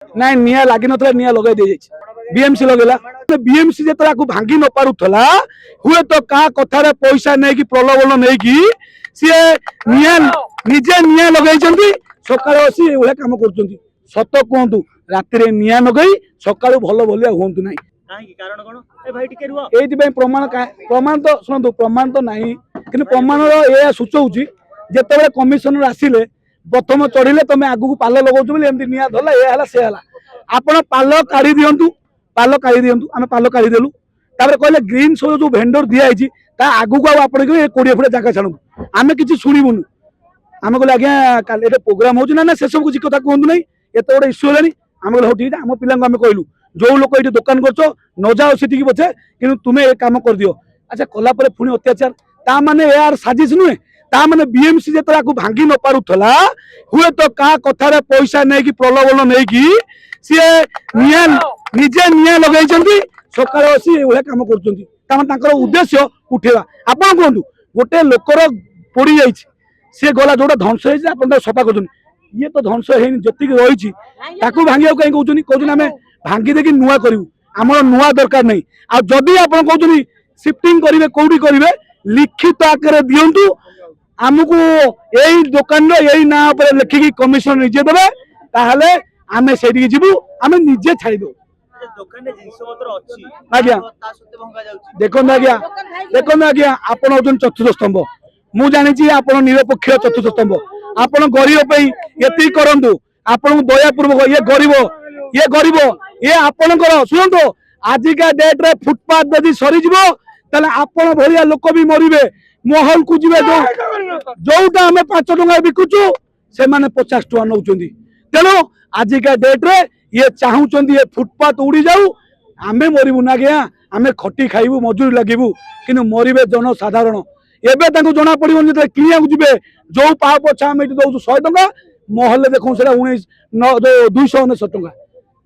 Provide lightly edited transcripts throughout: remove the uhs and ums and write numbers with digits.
ना निया लगी ना निया लगे दे बीएमसी लगेला बीएमसी जो भांगी न पारुला हुए तो क्या कथार पैसा नहीं कि प्रलोभन नहीं कि सी निजे निया लगे सका कम कर सत कहतु राति निया लगे सका भल भलिया हूँ ना ये प्रमाण प्रमाण तो शुणु प्रमाण तो नहीं कि प्रमाण यह सूचाऊँ जिते कमिशनर आसिले प्रथम चढ़िले तुम आगू पाल लगाऊ निया धरला ये सी है आपण पाल काढ़ी दिंतु पाल काढ़ी दिंतु आम पाल काढ़ी देलु कहले ग्रीन शो जो भेंडर दिखाई आगू को आप 20 फुट जगह छाड़ू आम कि शुणुनि आम कहले आज्ञा ये प्रोग्राम हो ना से सब किसी कथा कहतु ना ये गोटे इश्यू है आम कहले ठीक है आम पिला कहलु जो लोक ये दुकान कर न जाओ सी पचे कि तुम्हें ये कम कर दियो अच्छा कलापर पुणी अत्याचार ता माने यार साजिश नुहे ता माने बीएमसी जो भांगी न पारुला हुए तो क्या कथार पैसा नहीं कि प्रलोभन नहीं कि सी निजे निया लगे सका कम कर उद्देश्य उठेगा आप कहतु गोटे लोकर पोड़ी जाइए सी गला जो ध्वंस हो सफा कर ये तो ध्वंस है जी रही भांगा कहीं कहते आम भांगी देखिए नुआ करूँ आम नुआ दरकार नहीं आदि आप कहते शिफ्टिंग करेंगे कौटी करेंगे लिखित आकार दिंतु आमको यही दुकान यही ना लिखिकी कमिशन निजे देवे ताहले आमे सेठी जीवु आमे निजे छाड़ी दो आज्ञा देखो आज्ञा आपण होचन चतुर्थ स्तंभ मु जानी आप निरपेक्ष चतुर्थ स्तंभ आपण गरीब ये करंतु आपण दयापूर्वक ये गरीब ये आपणकर शुणु आजिका डेट रे फुटपाथ यदि सरीज आपण भाया लोक भी मरवे महल को जी जोटा आम 5 टंका बिकुचु से 50 टका नौ तेणु आजिका डेट रे ये चाहूँ ये फुटपाथ उड़ी जाऊ आमे मरबू ना गया आमे खटी खाइबू मजूरी लगिबू कि मरवे जनसाधारण एवं जना पड़ो जो किणा जी जो पाव पछा आम ये दौर 100 टका महल देखो 299 टका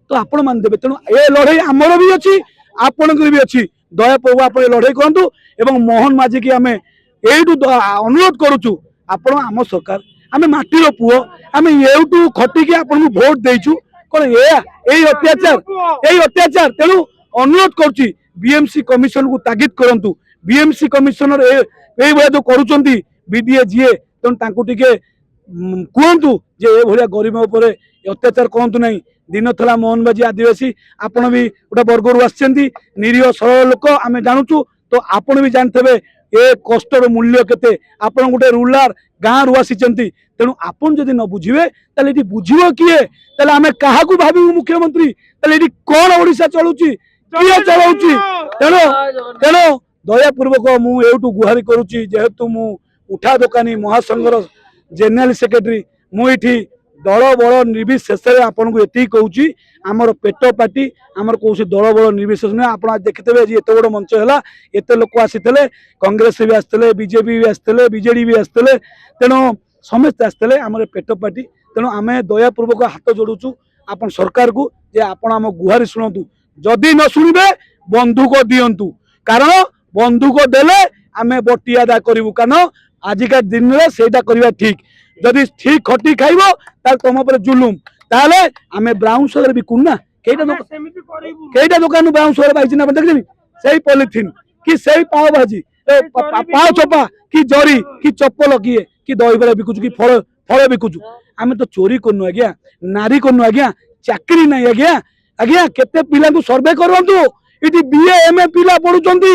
तो आपण मान देवे तेणु ये लड़ाई आमर भी अच्छी आपणकर भी अच्छी दयापूर्वक आप लड़ाई करूँ एवं मोहन माझी की आम यू अनुरोध करुचु आपण आम सरकार आम माटीर पुओ आम एवटू खटिकी आपन भोट देचु कौन यही अत्याचार तेणु अनुरोध करुच्ची बीएमसी कमिशन को तागिद करंतु बीएमसी कमिशनर ये जो करुचंती बीडीए जीए तेणु टिके कहतु जे ये भाया गरीब उपर अत्याचार कहतु नहीं दिन थला मोहन बाजी आदिवासी आपण भी गोटे वर्गर आसछंती निरीह सरल लोक आम जानूचु तो आपण भी जानते ए कष्टर मूल्य केते आपण गोटे रूरल गाँव रु आसी तेणु आपन जदि न बुझे ये बुझे किए आम क्या भाव मुख्यमंत्री कौन ओडिशा चलुची किए चलाउची तेणु तेणु दयापूर्वक मुझे गुहारी करुच्ची जेहेतु मु उठा दोकानी महासंघर जनरल सेक्रेटरी मुझे दल बल निर्विशेष आपन को ये कहूँ आमर पेट पार्टी आमर कौन दल बल निर्विशेष नुहे आप देखते एत बड़ मंच है एत लोक आसी कांग्रेस भी आसते बीजेपी भी आसते बीजेडी भी आसते तेणु समस्ते आसते आमर पेट पार्टी तेणु आम दयापूर्वक हाथ जोड़ुचु आप सरकार को जे आपण आम गुहारी शुणु जदि न शुणे बंधुक दिंतु कारण बंधुक देले आम बटी आदा करूँ कारण आजिका दिन में सेटा करवा ठीक जदि ठीक खटी खाइब तुम पर जुलुम ताले आम ब्राउन सुगर बिकुना कईटा दुकान ब्राउन सुगर पाई देखी से पॉलिथिन कि से पाव भाजी पाव चोपा कि जरी कि चप्पल किए कि दही बरा बिकुचु कि फल फल बिकुचु आम तो चोरी करनु आज्ञा नारी करनु आज्ञा चाकरी नहीं आज्ञा आज्ञा केते पिला को सर्वे करंतु इटी बीए एमए पिला पढुचंती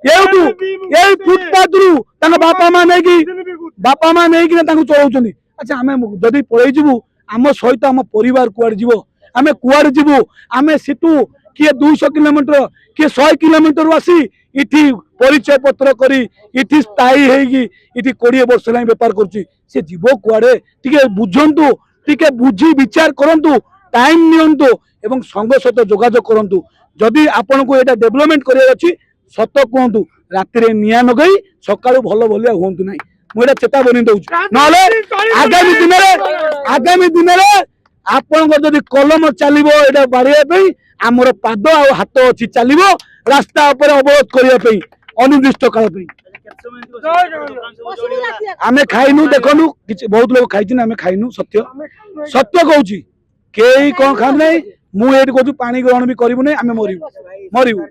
यही फुटपाथ रु बापा माँ नहीं कि चलाउछंती अच्छा आम जदि पलि जीवु आम सहित आम परिवार कुआड़ जीव आम कुआड़ जीवु आम सेठू किए 200 किलोमीटर किए 100 किलोमीटर आसी इठी परिचय पत्र करी इठी स्थायी होगी इठी 20 वर्ष ला बेपार करुच्ची से जीव कुआड़े टिके बुझंतु टिके बुझी विचार करंतु टाइम नियंतु एवं संघ सहित जोगाजोग करंतु जदि आपन को एटा डेवलपमेंट करिया अछि सत कहतु राति निया नगई सकाळु भल भलिया हुंतु नाही मुझे चेतावनी दूसरी आगामी दिन में आपण कलम चलो बाड़े आमर पाद आ हाथ अच्छी चलो रास्ता अवरोध करने अनिर्दिष्ट काल आम खाइनु देखु बहुत लोग खाई आम खाइनु सत्य सत्य कहूँ କେହି କଣ ଖାଆନ୍ତୁ ନାହିଁ। ମୁଁ ଏଇଠି କହୁଛୁ ପାଣି ଗ୍ରହଣ ବି କରିବୁ ନାହିଁ, ଆମେ ମରିବୁ।